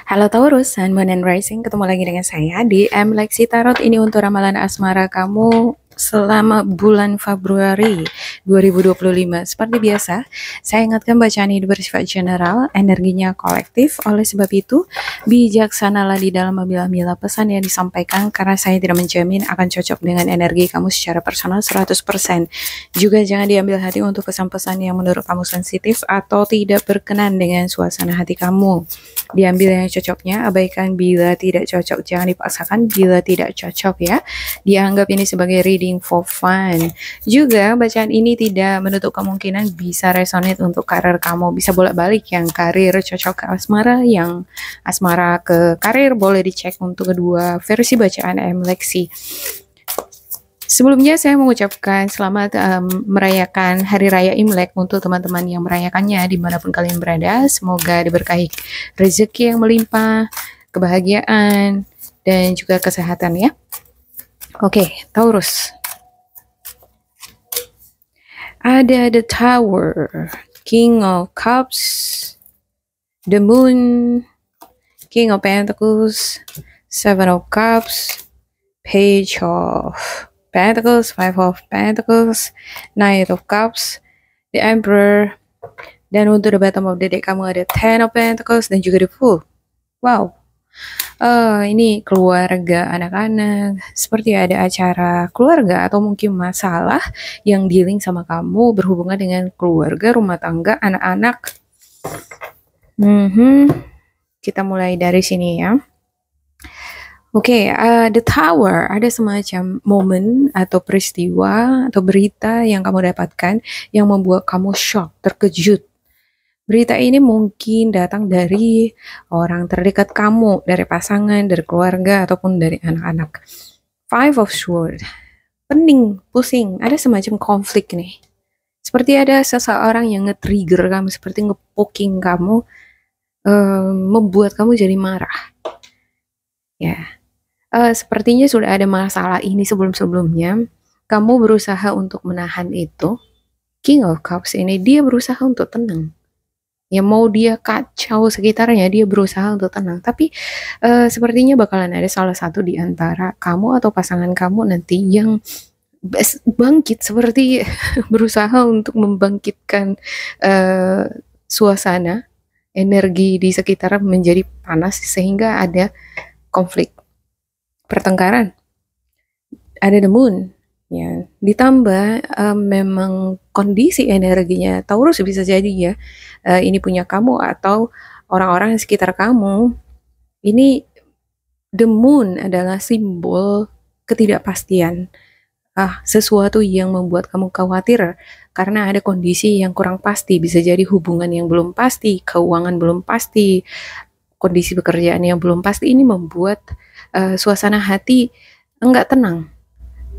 Halo Taurus, Sun, Moon, and Rising. Ketemu lagi dengan saya di M Lexi Tarot. Ini untuk ramalan asmara kamu selama bulan Februari 2025. Seperti biasa, saya ingatkan bacaan ini bersifat general, energinya kolektif. Oleh sebab itu, bijaksanalah di dalam memilah-milah pesan yang disampaikan karena saya tidak menjamin akan cocok dengan energi kamu secara personal 100%. Juga jangan diambil hati untuk pesan-pesan yang menurut kamu sensitif atau tidak berkenan dengan suasana hati kamu. Diambil yang cocoknya, abaikan bila tidak cocok. Jangan dipaksakan bila tidak cocok ya. Dianggap ini sebagai reading for fun. Juga bacaan ini tidak menutup kemungkinan bisa resonate untuk karir kamu. Bisa bolak-balik, yang karir cocok ke asmara, yang asmara ke karir boleh dicek untuk kedua versi bacaan M Lexi. Sebelumnya saya mengucapkan selamat merayakan Hari Raya Imlek untuk teman-teman yang merayakannya dimanapun kalian berada. Semoga diberkahi rezeki yang melimpah, kebahagiaan, dan juga kesehatan ya. Oke, Taurus. Ada The Tower, King of Cups, The Moon, King of Pentacles, Seven of Cups, Page of Pentacles, Five of Pentacles, Knight of Cups, The Emperor, dan untuk the bottom of the deck kamu ada Ten of Pentacles dan juga The Fool. Wow, ini keluarga, anak-anak, seperti ada acara keluarga atau mungkin masalah yang dealing sama kamu berhubungan dengan keluarga, rumah tangga, anak-anak. Kita mulai dari sini ya. Oke, The Tower, ada semacam momen atau peristiwa atau berita yang kamu dapatkan yang membuat kamu shock, terkejut. Berita ini mungkin datang dari orang terdekat kamu, dari pasangan, dari keluarga, ataupun dari anak-anak. Five of Swords, pening, pusing, ada semacam konflik nih. Seperti ada seseorang yang nge-trigger kamu, seperti nge-poking kamu, membuat kamu jadi marah. Ya. Sepertinya sudah ada masalah ini sebelum-sebelumnya. Kamu berusaha untuk menahan itu. King of Cups ini dia berusaha untuk tenang. Ya mau dia kacau sekitarnya, dia berusaha untuk tenang. Tapi sepertinya bakalan ada salah satu di antara kamu atau pasangan kamu nanti yang bangkit, seperti berusaha untuk membangkitkan suasana, energi di sekitar menjadi panas sehingga ada konflik, pertengkaran. Ada The Moon ya, ditambah memang kondisi energinya Taurus bisa jadi ya, ini punya kamu atau orang-orang di sekitar kamu. Ini The Moon adalah simbol ketidakpastian, sesuatu yang membuat kamu khawatir karena ada kondisi yang kurang pasti. Bisa jadi hubungan yang belum pasti, keuangan belum pasti, kondisi pekerjaan yang belum pasti. Ini membuat suasana hati enggak tenang,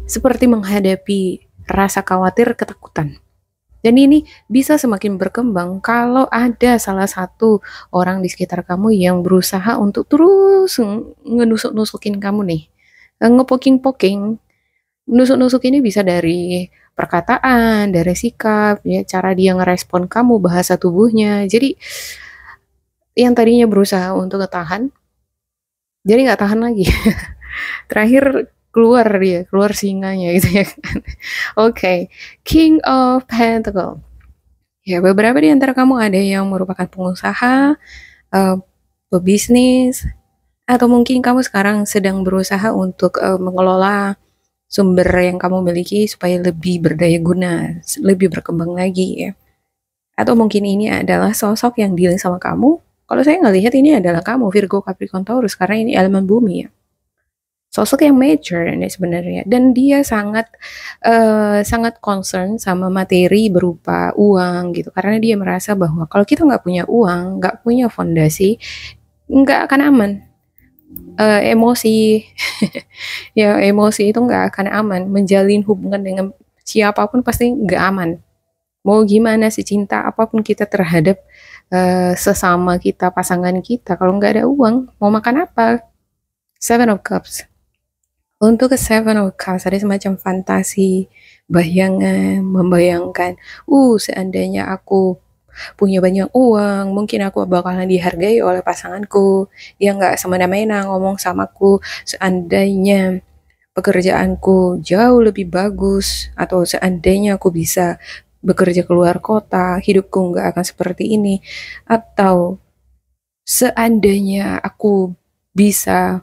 seperti menghadapi rasa khawatir, ketakutan. Dan ini bisa semakin berkembang kalau ada salah satu orang di sekitar kamu yang berusaha untuk terus ngenusuk-nusukin kamu nih, ngepoking-poking. Nusuk-nusuk ini bisa dari perkataan, dari sikap, ya, cara dia ngerespon kamu, bahasa tubuhnya. Jadi yang tadinya berusaha untuk ketahan, jadi nggak tahan lagi. Terakhir keluar singanya gitu ya kan. Oke, King of Pentacles. Ya, beberapa di antara kamu ada yang merupakan pengusaha, pebisnis, atau mungkin kamu sekarang sedang berusaha untuk mengelola sumber yang kamu miliki supaya lebih berdaya guna, lebih berkembang lagi ya. Atau mungkin ini adalah sosok yang dealing sama kamu. Kalau saya ngelihat ini adalah kamu, Virgo, Capricorn, Taurus, karena ini elemen bumi ya. Sosok yang major ini sebenarnya, dan dia sangat concern sama materi berupa uang gitu, karena dia merasa bahwa kalau kita nggak punya uang, nggak punya fondasi, nggak akan aman. Emosi ya, emosi itu nggak akan aman. Menjalin hubungan dengan siapapun pasti nggak aman. Mau gimana sih cinta apapun kita terhadap sesama kita, pasangan kita, kalau nggak ada uang, mau makan apa? Seven of Cups. Untuk ke Seven of Cups ada semacam fantasi, bayangan, membayangkan, seandainya aku punya banyak uang, mungkin aku bakalan dihargai oleh pasanganku. Dia nggak semena-mena ngomong samaku. Seandainya pekerjaanku jauh lebih bagus, atau seandainya aku bisa bekerja keluar kota, hidupku nggak akan seperti ini. Atau seandainya aku bisa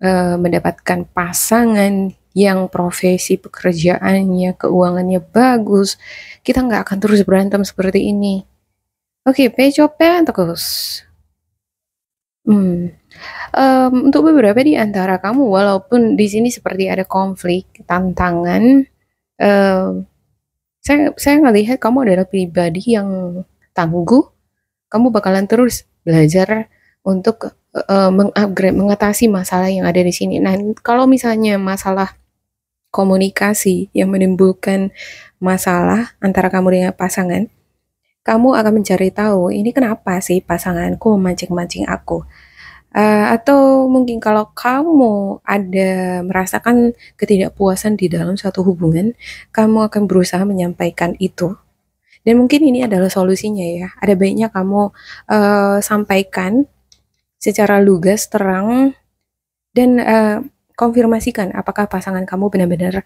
mendapatkan pasangan yang profesi pekerjaannya, keuangannya bagus, kita nggak akan terus berantem seperti ini. Oke, pecopean terus. Untuk beberapa di antara kamu, walaupun di sini seperti ada konflik, tantangan, eh, saya ngelihat kamu adalah pribadi yang tangguh. Kamu bakalan terus belajar untuk mengupgrade, mengatasi masalah yang ada di sini. Nah, kalau misalnya masalah komunikasi yang menimbulkan masalah antara kamu dengan pasangan, kamu akan mencari tahu ini kenapa sih pasanganku memancing-mancing aku. Atau mungkin kalau kamu ada merasakan ketidakpuasan di dalam suatu hubungan, kamu akan berusaha menyampaikan itu. Dan mungkin ini adalah solusinya ya. Ada baiknya kamu sampaikan secara lugas, terang, dan konfirmasikan apakah pasangan kamu benar-benar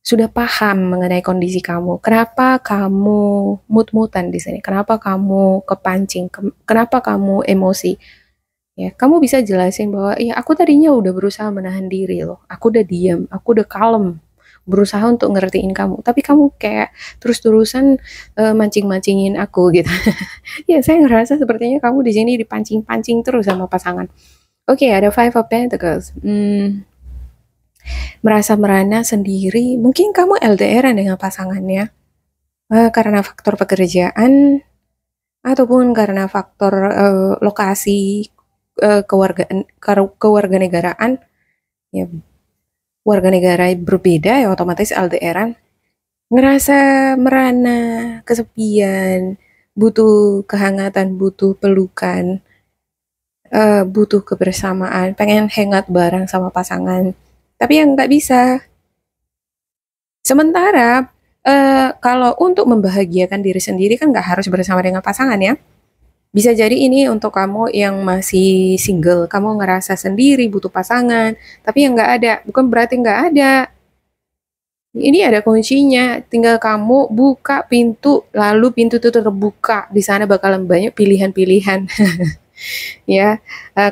sudah paham mengenai kondisi kamu. Kenapa kamu mut-mutan di sini? Kenapa kamu kepancing? Kenapa kamu emosi? Ya, kamu bisa jelasin bahwa ya aku tadinya udah berusaha menahan diri loh. Aku udah diam, aku udah kalem, berusaha untuk ngertiin kamu. Tapi kamu kayak terus-terusan mancing-mancingin aku gitu. Ya, saya ngerasa sepertinya kamu di sini dipancing-pancing terus sama pasangan. Oke, ada Five of Pentacles. Merasa merana sendiri. Mungkin kamu LDR dengan pasangannya karena faktor pekerjaan ataupun karena faktor lokasi kewarganegaraan, ya warga negara berbeda ya otomatis LDRan, ngerasa merana, kesepian, butuh kehangatan, butuh pelukan, butuh kebersamaan, pengen hangout bareng sama pasangan, tapi yang nggak bisa. Sementara kalau untuk membahagiakan diri sendiri kan nggak harus bersama dengan pasangan ya. Bisa jadi ini untuk kamu yang masih single, kamu ngerasa sendiri, butuh pasangan, tapi yang nggak ada, bukan berarti nggak ada. Ini ada kuncinya, tinggal kamu buka pintu, lalu pintu itu terbuka, di sana bakalan banyak pilihan-pilihan. Ya,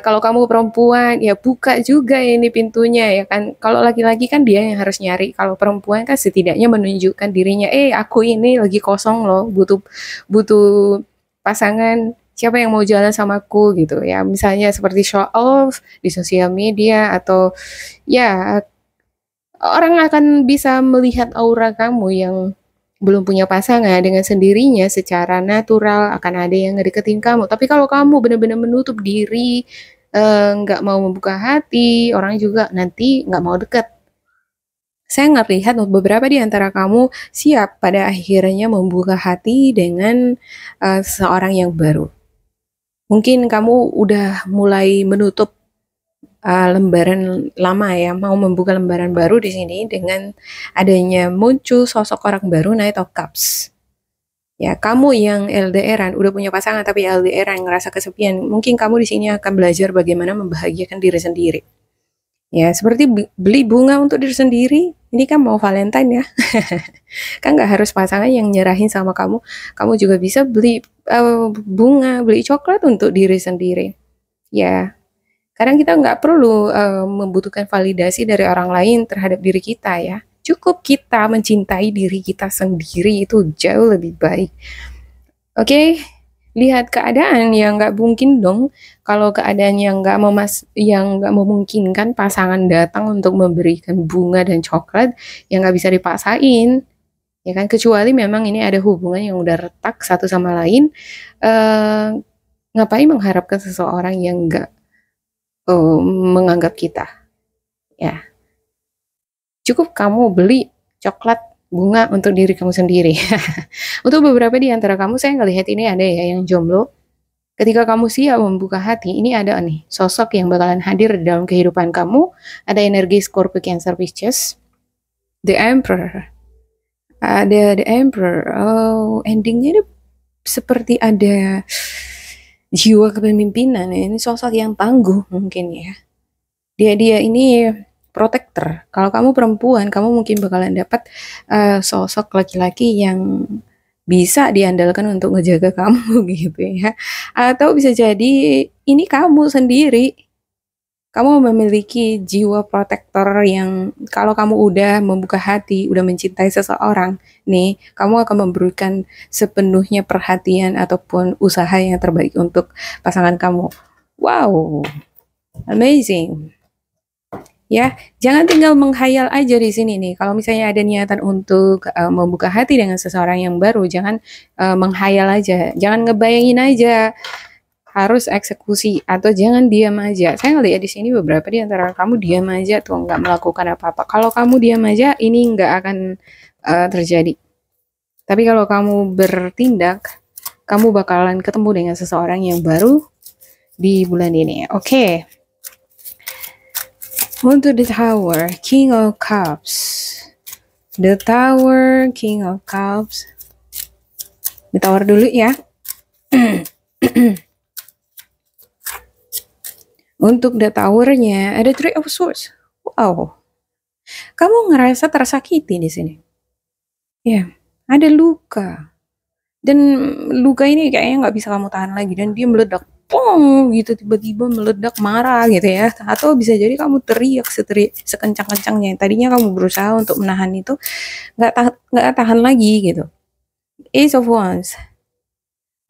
kalau kamu perempuan, ya buka juga ini pintunya ya kan. Kalau laki-laki kan dia yang harus nyari, kalau perempuan kan setidaknya menunjukkan dirinya, aku ini lagi kosong loh, butuh butuh pasangan, siapa yang mau jalan sama aku gitu ya, misalnya seperti show off di sosial media, atau ya orang akan bisa melihat aura kamu yang belum punya pasangan dengan sendirinya secara natural akan ada yang ngedeketin kamu. Tapi kalau kamu benar-benar menutup diri, nggak mau membuka hati, orang juga nanti nggak mau deket. Saya ngelihat beberapa di antara kamu siap pada akhirnya membuka hati dengan seorang yang baru. Mungkin kamu udah mulai menutup lembaran lama ya, mau membuka lembaran baru di sini dengan adanya muncul sosok orang baru, Knight of Cups. Ya, kamu yang LDRan, udah punya pasangan tapi LDRan ngerasa kesepian, mungkin kamu di sini akan belajar bagaimana membahagiakan diri sendiri. Ya, seperti beli bunga untuk diri sendiri. Ini kan mau Valentine ya. Kan nggak harus pasangan yang nyerahin sama kamu. Kamu juga bisa beli bunga, beli coklat untuk diri sendiri. Ya, kadang kita nggak perlu membutuhkan validasi dari orang lain terhadap diri kita ya. Cukup kita mencintai diri kita sendiri, itu jauh lebih baik. Oke, lihat keadaan yang nggak mungkin dong. Kalau keadaan yang nggak memungkinkan pasangan datang untuk memberikan bunga dan coklat, yang nggak bisa dipaksain, ya kan? Kecuali memang ini ada hubungan yang udah retak satu sama lain. Ngapain mengharapkan seseorang yang nggak menganggap kita, ya. Cukup kamu beli coklat, bunga untuk diri kamu sendiri. Untuk beberapa di antara kamu, saya ngelihat ini ada ya yang jomblo. Ketika kamu siap membuka hati, ini ada nih sosok yang bakalan hadir di dalam kehidupan kamu. Ada energi Scorpio, Cancer, Pisces, The Emperor. Ada The Emperor. Oh, endingnya seperti ada jiwa kepemimpinan ya. Ini sosok yang tangguh mungkin ya. Dia ini protector. Kalau kamu perempuan, kamu mungkin bakalan dapat sosok laki-laki yang bisa diandalkan untuk ngejaga kamu gitu ya. Atau bisa jadi ini kamu sendiri. Kamu memiliki jiwa protektor yang kalau kamu udah membuka hati, udah mencintai seseorang, nih, kamu akan memberikan sepenuhnya perhatian ataupun usaha yang terbaik untuk pasangan kamu. Wow, amazing. Ya, jangan tinggal menghayal aja di sini nih. Kalau misalnya ada niatan untuk membuka hati dengan seseorang yang baru, jangan menghayal aja, jangan ngebayangin aja, harus eksekusi atau jangan diam aja. Saya ngeliat di sini beberapa di antara kamu diam aja tuh nggak melakukan apa-apa. Kalau kamu diam aja, ini nggak akan terjadi. Tapi kalau kamu bertindak, kamu bakalan ketemu dengan seseorang yang baru di bulan ini. Oke. Untuk the Tower, King of Cups. The Tower, King of Cups. The Tower dulu ya. Untuk the tower-nya ada Three of Swords. Wow. Kamu ngerasa tersakiti di sini. Ya, ada luka. Dan luka ini kayaknya nggak bisa kamu tahan lagi dan dia meledak. Pong gitu tiba-tiba meledak marah gitu ya. Atau bisa jadi kamu teriak sekencang-kencangnya. Tadinya kamu berusaha untuk menahan itu nggak tahan lagi gitu. Ace of Wands.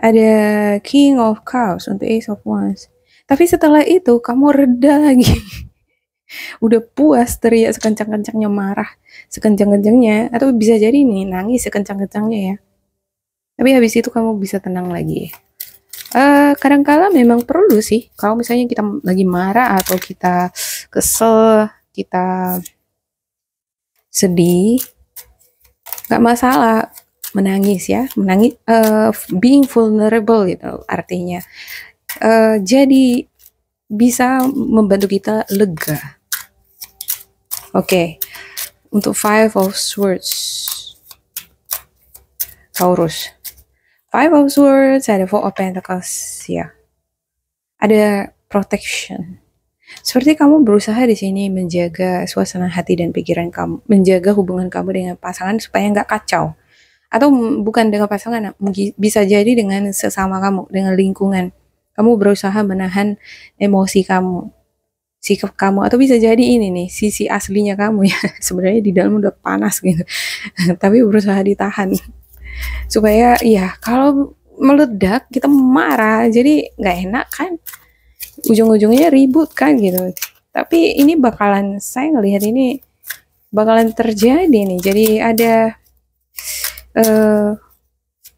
Ada King of Cups untuk Ace of Wands. Tapi setelah itu kamu reda lagi. Udah puas teriak sekencang-kencangnya, marah sekencang-kencangnya, atau bisa jadi nih nangis sekencang-kencangnya ya. Tapi habis itu kamu bisa tenang lagi. Kadang-kala memang perlu sih. Kalau misalnya kita lagi marah atau kita kesel, kita sedih, nggak masalah menangis ya. Menangis, being vulnerable gitu artinya. Jadi bisa membantu kita lega. Oke. Untuk Five of Swords, Taurus. Five of Swords, ada Four of Pentacles ya. Ada protection. Seperti kamu berusaha di sini menjaga suasana hati dan pikiran kamu, menjaga hubungan kamu dengan pasangan supaya nggak kacau. Atau bukan dengan pasangan, bisa jadi dengan sesama kamu, dengan lingkungan. Kamu berusaha menahan emosi kamu, sikap kamu, atau bisa jadi ini nih sisi aslinya kamu ya. Sebenarnya di dalam udah panas gitu, tapi berusaha ditahan supaya ya kalau meledak kita marah, jadi nggak enak kan, ujung-ujungnya ribut kan gitu. Tapi ini bakalan, saya ngelihat ini bakalan terjadi nih. Jadi ada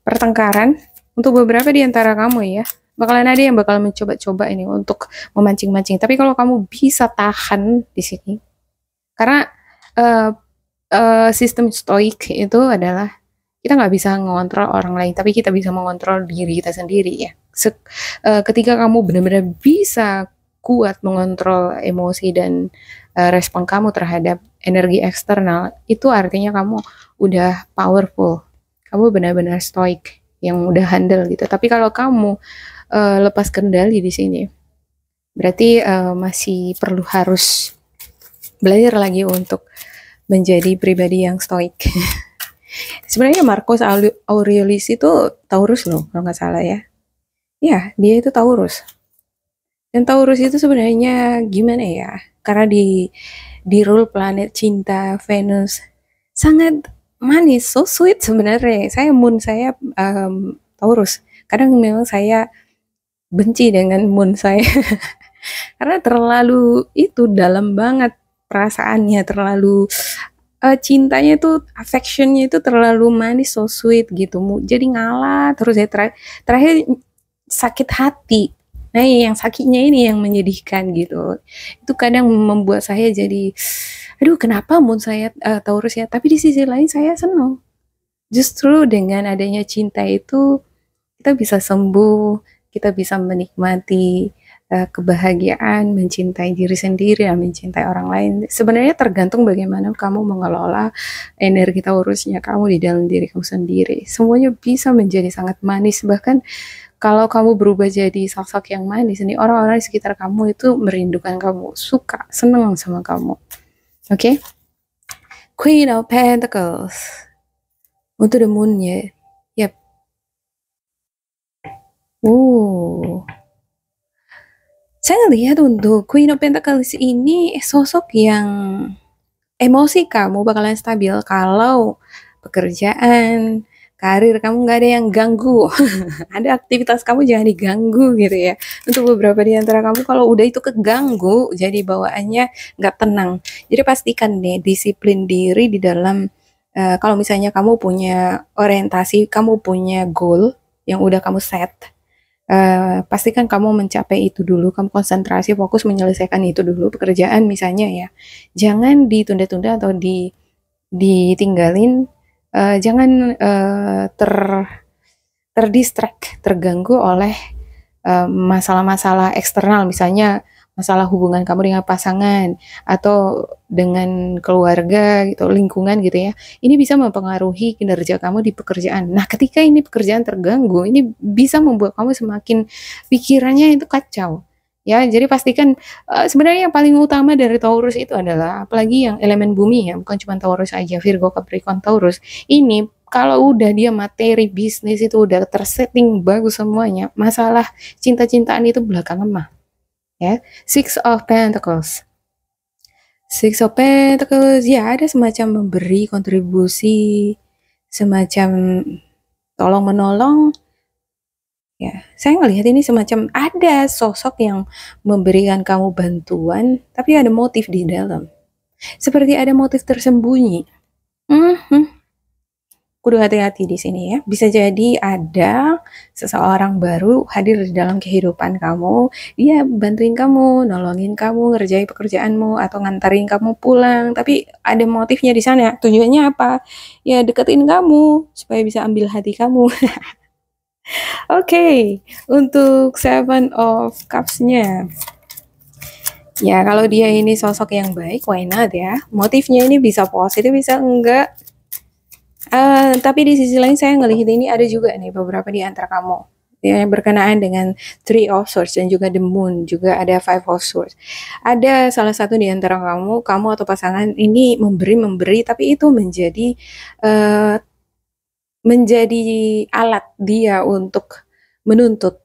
pertengkaran untuk beberapa di antara kamu ya. Bakalan ada yang bakal mencoba-coba ini untuk memancing-mancing. Tapi kalau kamu bisa tahan di sini, karena sistem stoik itu adalah kita nggak bisa mengontrol orang lain, tapi kita bisa mengontrol diri kita sendiri ya. Ketika kamu benar-benar bisa kuat mengontrol emosi dan respon kamu terhadap energi eksternal, itu artinya kamu udah powerful. Kamu benar-benar stoik yang udah handle gitu. Tapi kalau kamu lepas kendali di sini, berarti masih perlu harus belajar lagi untuk menjadi pribadi yang stoik. Sebenarnya Marcus Aurelius itu Taurus loh, kalau nggak salah ya. Ya, dia itu Taurus. Dan Taurus itu sebenarnya gimana ya? Karena di rule planet cinta Venus sangat manis, so sweet sebenarnya. Moon saya Taurus. Kadang memang saya benci dengan moon saya karena terlalu itu dalam banget perasaannya, terlalu cintanya itu, affectionnya itu terlalu manis, so sweet gitu. Jadi ngalah terus ya, terakhir sakit hati. Nah yang sakitnya ini yang menyedihkan gitu. Itu kadang membuat saya jadi, aduh kenapa moon saya Taurus ya. Tapi di sisi lain saya senang. Justru dengan adanya cinta itu kita bisa sembuh, kita bisa menikmati kebahagiaan, mencintai diri sendiri, dan mencintai orang lain. Sebenarnya tergantung bagaimana kamu mengelola energi Taurusnya kamu di dalam diri kamu sendiri. Semuanya bisa menjadi sangat manis, bahkan kalau kamu berubah jadi sosok yang manis, ini orang-orang di sekitar kamu itu merindukan kamu, suka, senang sama kamu. Oke? Queen of Pentacles untuk the moon-nya. Yap. Saya ngelihat untuk Queen of Pentacles ini sosok yang emosi kamu bakalan stabil kalau pekerjaan, karir kamu nggak ada yang ganggu. Ada aktivitas kamu jangan diganggu gitu ya. Untuk beberapa di antara kamu kalau udah itu keganggu, jadi bawaannya nggak tenang. Jadi pastikan nih disiplin diri di dalam kalau misalnya kamu punya orientasi, kamu punya goal yang udah kamu set. Pastikan kamu mencapai itu dulu, kamu konsentrasi, fokus menyelesaikan itu dulu, pekerjaan misalnya ya. Jangan ditunda-tunda atau ditinggalin, jangan terdistract, terganggu oleh masalah-masalah eksternal, misalnya masalah hubungan kamu dengan pasangan atau dengan keluarga gitu, lingkungan gitu ya. Ini bisa mempengaruhi kinerja kamu di pekerjaan. Nah, ketika ini pekerjaan terganggu, ini bisa membuat kamu semakin pikirannya itu kacau. Ya, jadi pastikan sebenarnya yang paling utama dari Taurus itu adalah apalagi yang elemen bumi ya, bukan cuma Taurus aja, Virgo, Capricorn, Taurus. Ini kalau udah dia materi bisnis itu udah tersetting bagus semuanya, masalah cinta-cintaan itu belakangan mah. Ya, Six of Pentacles. Six of Pentacles, ya ada semacam memberi kontribusi, semacam tolong menolong. Ya, saya ngelihat ini semacam ada sosok yang memberikan kamu bantuan, tapi ada motif di dalam. Seperti ada motif tersembunyi. Kudu hati-hati di sini ya. Bisa jadi ada seseorang baru hadir di dalam kehidupan kamu. Dia bantuin kamu, nolongin kamu, ngerjain pekerjaanmu, atau nganterin kamu pulang. Tapi ada motifnya di sana. Tujuannya apa? Ya deketin kamu, supaya bisa ambil hati kamu. Oke, untuk Seven of Cups-nya. Ya, kalau dia ini sosok yang baik, why not ya? Motifnya ini bisa positif, bisa enggak. Tapi di sisi lain saya ngelihat ini ada juga nih beberapa di antara kamu yang berkenaan dengan Three of Swords dan juga The Moon, juga ada Five of Swords. Ada salah satu di antara kamu atau pasangan ini memberi, tapi itu menjadi alat dia untuk menuntut.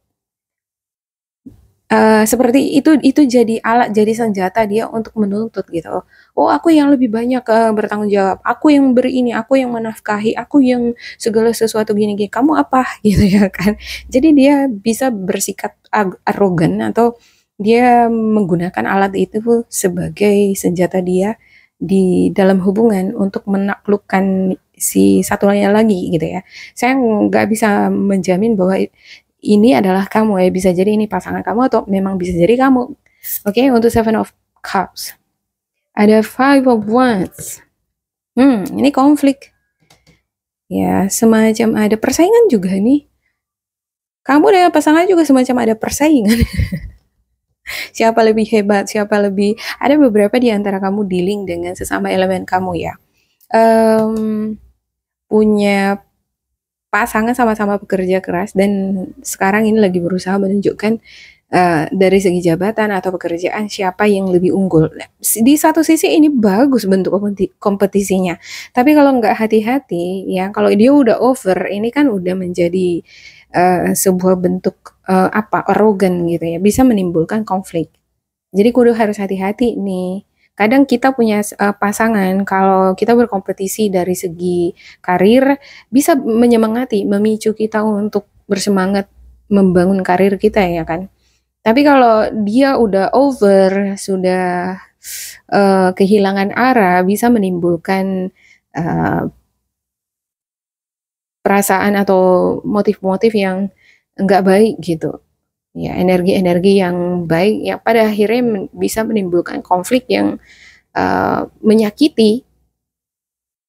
Seperti itu jadi alat, jadi senjata dia untuk menuntut gitu. Oh, aku yang lebih banyak bertanggung jawab, aku yang beri ini, aku yang menafkahi, aku yang segala sesuatu gini-gini, kamu apa gitu ya kan. Jadi dia bisa bersikap arogan atau dia menggunakan alat itu sebagai senjata dia di dalam hubungan untuk menaklukkan si satunya lagi gitu ya. Saya nggak bisa menjamin bahwa ini adalah kamu ya, bisa jadi ini pasangan kamu atau memang bisa jadi kamu. Oke, untuk Seven of Cups. Ada Five of Wands. Ini konflik. Ya, semacam ada persaingan juga nih. Kamu dengan pasangan juga semacam ada persaingan. Siapa lebih hebat, siapa lebih... Ada beberapa di antara kamu dealing dengan sesama elemen kamu ya. Punya pasangan sama-sama bekerja keras dan sekarang ini lagi berusaha menunjukkan dari segi jabatan atau pekerjaan siapa yang lebih unggul. Di satu sisi ini bagus bentuk kompetisinya, tapi kalau nggak hati-hati ya, kalau dia udah over, ini kan udah menjadi sebuah bentuk arogan gitu ya, bisa menimbulkan konflik. Jadi kudu harus hati-hati nih. Kadang kita punya pasangan, kalau kita berkompetisi dari segi karir, bisa menyemangati, memicu kita untuk bersemangat membangun karir kita ya kan. Tapi kalau dia udah over, sudah kehilangan arah, bisa menimbulkan perasaan atau motif-motif yang enggak baik gitu. Ya, energi-energi yang baik yang pada akhirnya bisa menimbulkan konflik yang menyakiti.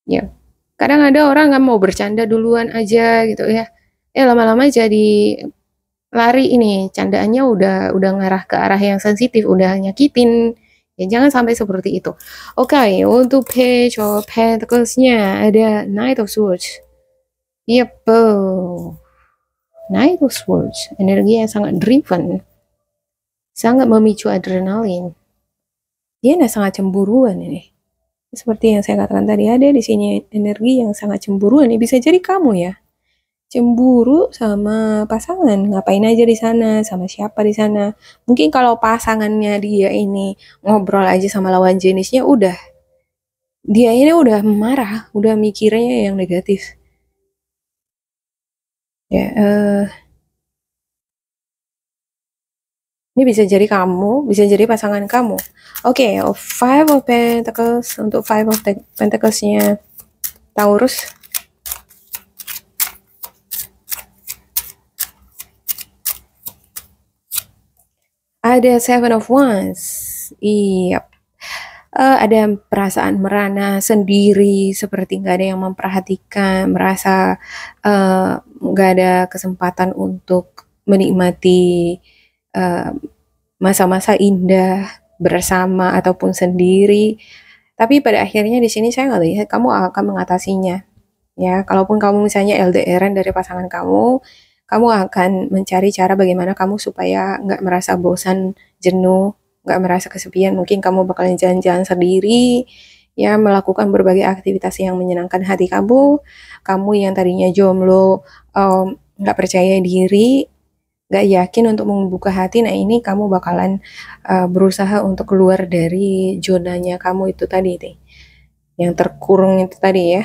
Ya, kadang ada orang nggak mau bercanda duluan aja gitu ya. Lama-lama jadi lari ini, candaannya udah ngarah ke arah yang sensitif, udah nyakitin. Ya jangan sampai seperti itu. Oke, untuk Page of Pentacles-nya ada Knight of Swords. Yep, Knight of Swords, energi yang sangat driven, sangat memicu adrenalin. Dia sangat cemburuan ini. Seperti yang saya katakan tadi, ada di sini energi yang sangat cemburuan. Ini bisa jadi kamu ya. Cemburu sama pasangan, ngapain aja di sana, sama siapa di sana. Mungkin kalau pasangannya dia ini ngobrol aja sama lawan jenisnya, udah dia ini udah marah, udah mikirnya yang negatif. Ya, ini bisa jadi kamu, bisa jadi pasangan kamu. Oke, Five of Pentacles. Untuk Five of Pentacles-nya Taurus. Ada Seven of Wands. Iya. Ada perasaan merana sendiri, seperti nggak ada yang memperhatikan, merasa nggak ada kesempatan untuk menikmati masa-masa indah bersama ataupun sendiri. Tapi pada akhirnya di sini saya nggak lihat kamu akan mengatasinya. Ya, kalaupun kamu misalnya LDRan dari pasangan kamu, kamu akan mencari cara bagaimana kamu supaya nggak merasa bosan, jenuh, nggak merasa kesepian. Mungkin kamu bakalan jalan-jalan sendiri, ya melakukan berbagai aktivitas yang menyenangkan hati kamu. Kamu yang tadinya jomblo, nggak percaya diri, nggak yakin untuk membuka hati. Nah ini kamu bakalan berusaha untuk keluar dari zonanya kamu itu tadi deh, yang terkurung itu tadi ya.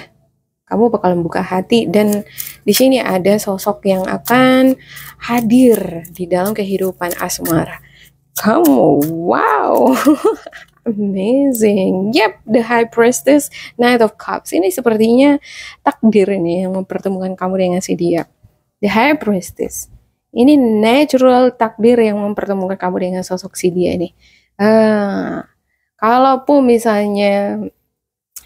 Kamu bakalan buka hati, dan di sini ada sosok yang akan hadir di dalam kehidupan asmara kamu. Wow. Amazing. Yep, the High Priestess, Knight of Cups. Ini sepertinya takdir ini yang mempertemukan kamu dengan si dia. The High Priestess. Ini natural takdir yang mempertemukan kamu dengan sosok si dia ini. Kalaupun misalnya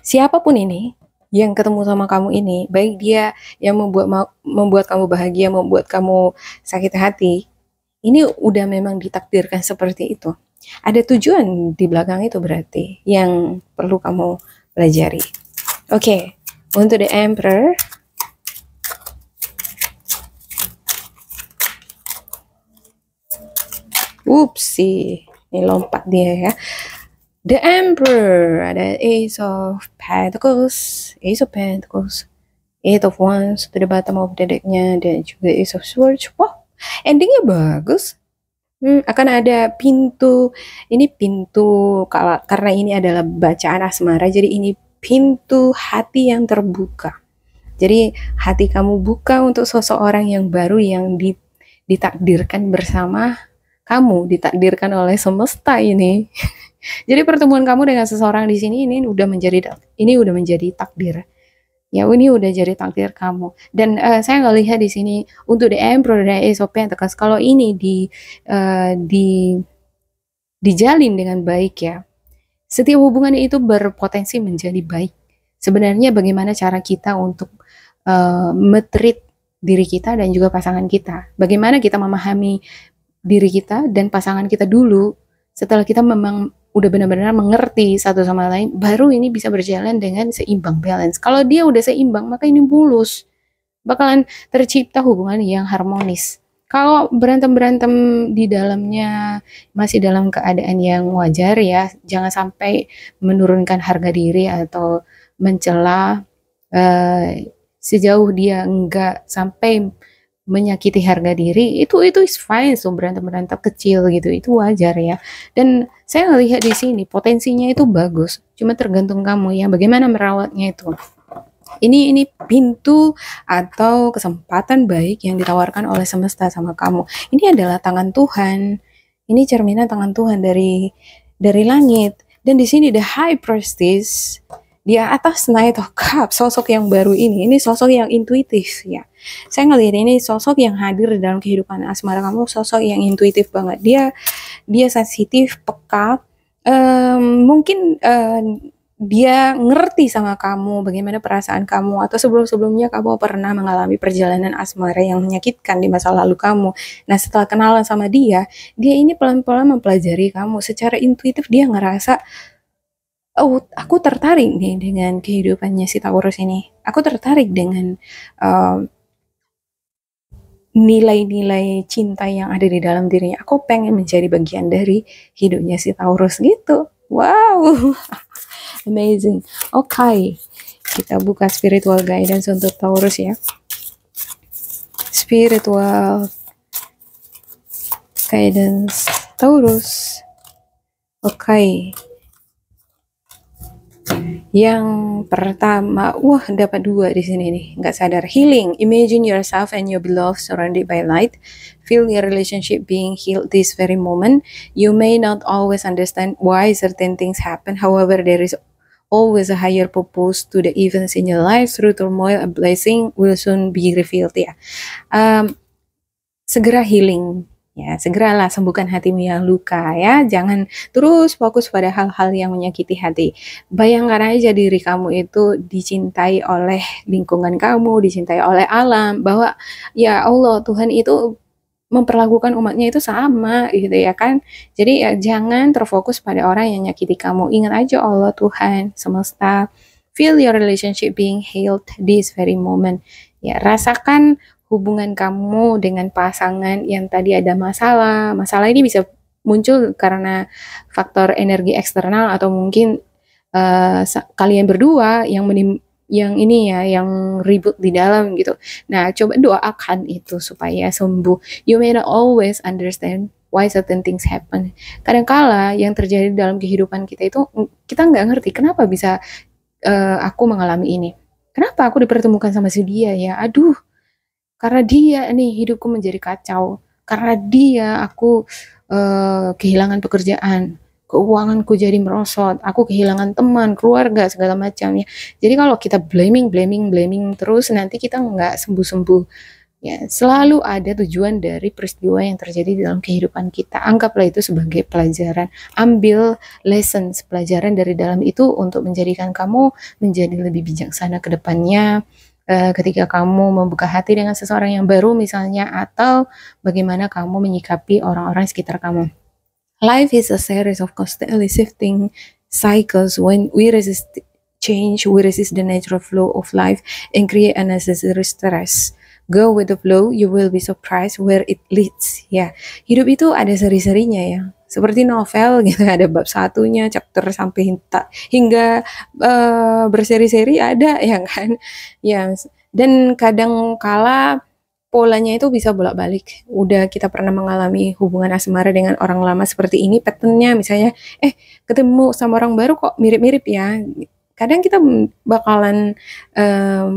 siapapun ini yang ketemu sama kamu ini, baik dia yang membuat kamu bahagia, membuat kamu sakit hati, ini udah memang ditakdirkan seperti itu. Ada tujuan di belakang itu berarti yang perlu kamu pelajari. Oke, untuk the Emperor. Upsi, ini lompat dia ya. The Emperor, ada Ace of Pentacles, Eight of Wands to the bottom of the deck-nya, dan juga Ace of Swords. Wow, endingnya bagus. Akan ada pintu, ini pintu, karena ini adalah bacaan asmara, jadi ini pintu hati yang terbuka. Jadi hati kamu buka untuk seseorang yang baru yang ditakdirkan bersama kamu, ditakdirkan oleh semesta ini. Jadi pertemuan kamu dengan seseorang di sini ini udah menjadi takdir. Ya, ini udah jadi takdir kamu. Dan saya nggak lihat di sini untuk the Emperor dan Ace of Pentacles, kalau ini dijalin dengan baik ya. Setiap hubungan itu berpotensi menjadi baik. Sebenarnya bagaimana cara kita untuk metreat diri kita dan juga pasangan kita. Bagaimana kita memahami diri kita dan pasangan kita dulu. Setelah kita memang udah benar-benar mengerti satu sama lain, baru ini bisa berjalan dengan seimbang, balance. Kalau dia udah seimbang, maka ini mulus. Bakalan tercipta hubungan yang harmonis. Kalau berantem-berantem di dalamnya masih dalam keadaan yang wajar ya, jangan sampai menurunkan harga diri atau mencela, sejauh dia enggak sampai menyakiti harga diri, itu is fine. So berantem kecil gitu, itu wajar ya. Dan saya ngelihat di sini potensinya itu bagus, cuma tergantung kamu ya bagaimana merawatnya itu. Ini pintu atau kesempatan baik yang ditawarkan oleh semesta sama kamu. Ini adalah tangan Tuhan. Ini cerminan tangan Tuhan dari langit. Dan di sini the High Priestess, di atas Knight of Cups, sosok yang baru ini sosok yang intuitif ya. Saya ngelihat ini sosok yang hadir dalam kehidupan asmara kamu, sosok yang intuitif banget. Dia sensitif, peka. Mungkin dia ngerti sama kamu, bagaimana perasaan kamu, atau sebelum-sebelumnya kamu pernah mengalami perjalanan asmara yang menyakitkan di masa lalu kamu. Nah, setelah kenalan sama dia ini pelan-pelan mempelajari kamu. Secara intuitif dia ngerasa, oh, aku tertarik nih dengan kehidupannya si Taurus ini. Aku tertarik dengan nilai-nilai cinta yang ada di dalam dirinya. Aku pengen menjadi bagian dari hidupnya si Taurus gitu. Wow. Amazing. Oke, kita buka spiritual guidance untuk Taurus ya. Spiritual guidance Taurus. Oke. Yang pertama, wah dapat 2 di sini nih, nggak sadar. Healing. Imagine yourself and your beloved surrounded by light. Feel your relationship being healed this very moment. You may not always understand why certain things happen. However, there is always a higher purpose to the events in your life. Through turmoil, a blessing will soon be revealed ya. Segera healing ya, segeralah sembuhkan hatimu yang luka ya. Jangan terus fokus pada hal-hal yang menyakiti hati. Bayangkan aja diri kamu itu dicintai oleh lingkungan kamu, dicintai oleh alam, bahwa ya Allah, Tuhan itu memperlakukan umatnya itu sama gitu ya kan. Jadi ya jangan terfokus pada orang yang nyakiti kamu. Ingat aja Allah, Tuhan, semesta. Feel your relationship being healed this very moment. Ya, rasakan hubungan kamu dengan pasangan yang tadi ada masalah. Masalah ini bisa muncul karena faktor energi eksternal atau mungkin kalian berdua yang ini ya, yang ribut di dalam gitu. Nah, coba doakan itu supaya sembuh. You may not always understand why certain things happen. Kadangkala yang terjadi dalam kehidupan kita itu kita nggak ngerti kenapa bisa aku mengalami ini. Kenapa aku dipertemukan sama si dia ya? Aduh, karena dia nih hidupku menjadi kacau. Karena dia aku kehilangan pekerjaan, keuanganku jadi merosot, aku kehilangan teman, keluarga, segala macamnya. Jadi kalau kita blaming terus, nanti kita nggak sembuh-sembuh. Ya, selalu ada tujuan dari peristiwa yang terjadi dalam kehidupan kita. Anggaplah itu sebagai pelajaran. Ambil lessons, pelajaran dari dalam itu untuk menjadikan kamu menjadi lebih bijaksana ke depannya. Ketika kamu membuka hati dengan seseorang yang baru misalnya, atau bagaimana kamu menyikapi orang-orang sekitar kamu. Life is a series of constantly shifting cycles. When we resist change, we resist the natural flow of life and create unnecessary stress. Go with the flow, you will be surprised where it leads. Ya, hidup itu ada seri-serinya ya. Seperti novel gitu, ada bab satunya, chapter sampai hingga berseri-seri ada ya kan. Ya, dan kadang kala polanya itu bisa bolak-balik. Udah kita pernah mengalami hubungan asmara dengan orang lama seperti ini, patternnya misalnya, ketemu sama orang baru kok mirip-mirip ya. Kadang kita bakalan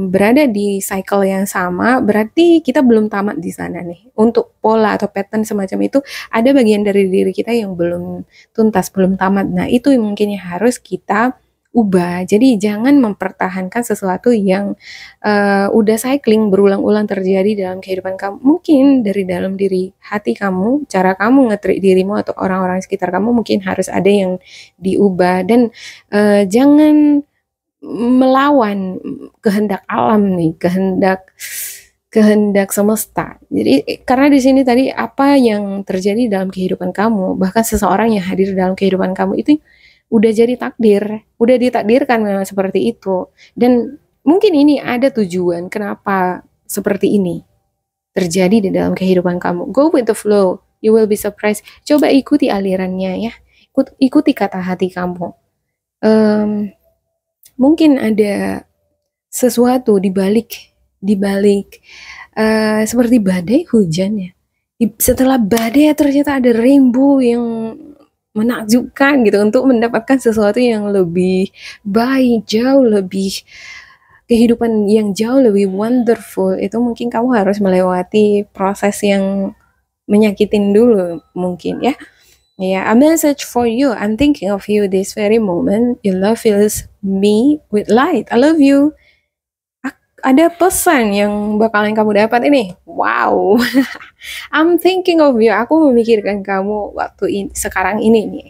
berada di cycle yang sama, berarti kita belum tamat di sana nih. Untuk pola atau pattern semacam itu, ada bagian dari diri kita yang belum tuntas, belum tamat. Nah, itu mungkin yang harus kita ubah. Jadi jangan mempertahankan sesuatu yang udah cycling berulang-ulang terjadi dalam kehidupan kamu. Mungkin dari dalam diri hati kamu, cara kamu nge-treat dirimu atau orang-orang sekitar kamu mungkin harus ada yang diubah. Dan jangan melawan kehendak alam nih, kehendak semesta. Jadi karena di sini tadi apa yang terjadi dalam kehidupan kamu, bahkan seseorang yang hadir dalam kehidupan kamu itu udah jadi takdir, udah ditakdirkan memang seperti itu. Dan mungkin ini ada tujuan kenapa seperti ini terjadi di dalam kehidupan kamu. Go with the flow, you will be surprised. Coba ikuti alirannya ya, ikuti kata hati kamu. Mungkin ada sesuatu di balik seperti badai hujan ya. Setelah badai ternyata ada rainbow yang menakjubkan gitu, untuk mendapatkan sesuatu yang lebih baik, jauh lebih, kehidupan yang jauh lebih wonderful. Itu mungkin kamu harus melewati proses yang menyakitin dulu mungkin ya. Yeah, a message for you. I'm thinking of you this very moment. Your love fills me with light. I love you. Ada pesan yang bakalan kamu dapat ini. Wow. I'm thinking of you. Aku memikirkan kamu waktu sekarang ini nih.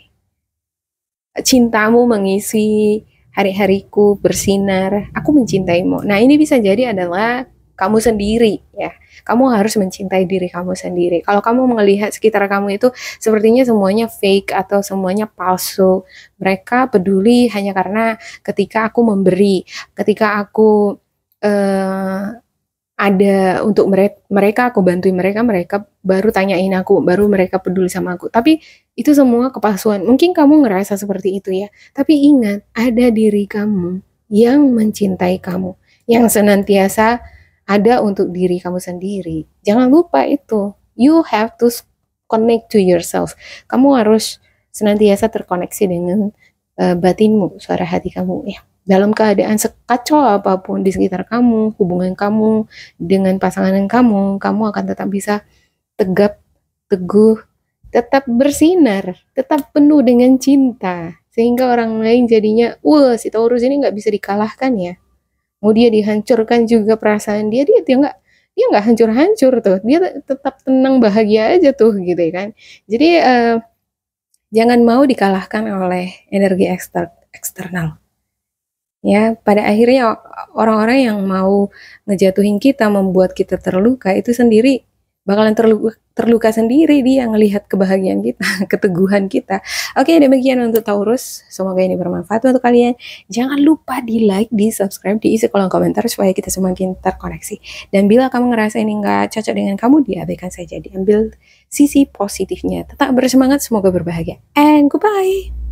Cintamu mengisi hari-hariku bersinar, aku mencintaimu. Nah, ini bisa jadi adalah kamu sendiri ya. Kamu harus mencintai diri kamu sendiri. Kalau kamu melihat sekitar kamu itu sepertinya semuanya fake atau semuanya palsu, mereka peduli hanya karena ketika aku memberi, ketika aku ada untuk mereka, aku bantuin mereka, mereka baru tanyain aku, baru mereka peduli sama aku. Tapi itu semua kepalsuan. Mungkin kamu ngerasa seperti itu ya. Tapi ingat, ada diri kamu yang mencintai kamu, yang senantiasa ada untuk diri kamu sendiri. Jangan lupa itu. You have to connect to yourself. Kamu harus senantiasa terkoneksi dengan batinmu, suara hati kamu ya. Dalam keadaan sekacau apapun di sekitar kamu, hubungan kamu dengan pasangan kamu akan tetap bisa tegap, teguh, tetap bersinar, tetap penuh dengan cinta. Sehingga orang lain jadinya, wah si Taurus ini nggak bisa dikalahkan ya. Mau dia dihancurkan juga perasaan dia nggak hancur-hancur tuh. Dia tetap tenang bahagia aja tuh gitu ya kan. Jadi jangan mau dikalahkan oleh energi eksternal. Ya, pada akhirnya orang-orang yang mau ngejatuhin kita, membuat kita terluka, itu sendiri bakalan terluka sendiri dia ngelihat kebahagiaan kita, keteguhan kita. Oke, demikian untuk Taurus. Semoga ini bermanfaat untuk kalian. Jangan lupa di like, di subscribe, diisi kolom komentar supaya kita semakin terkoneksi. Dan bila kamu ngerasa ini nggak cocok dengan kamu, diabaikan saja. Diambil sisi positifnya. Tetap bersemangat, semoga berbahagia. And goodbye!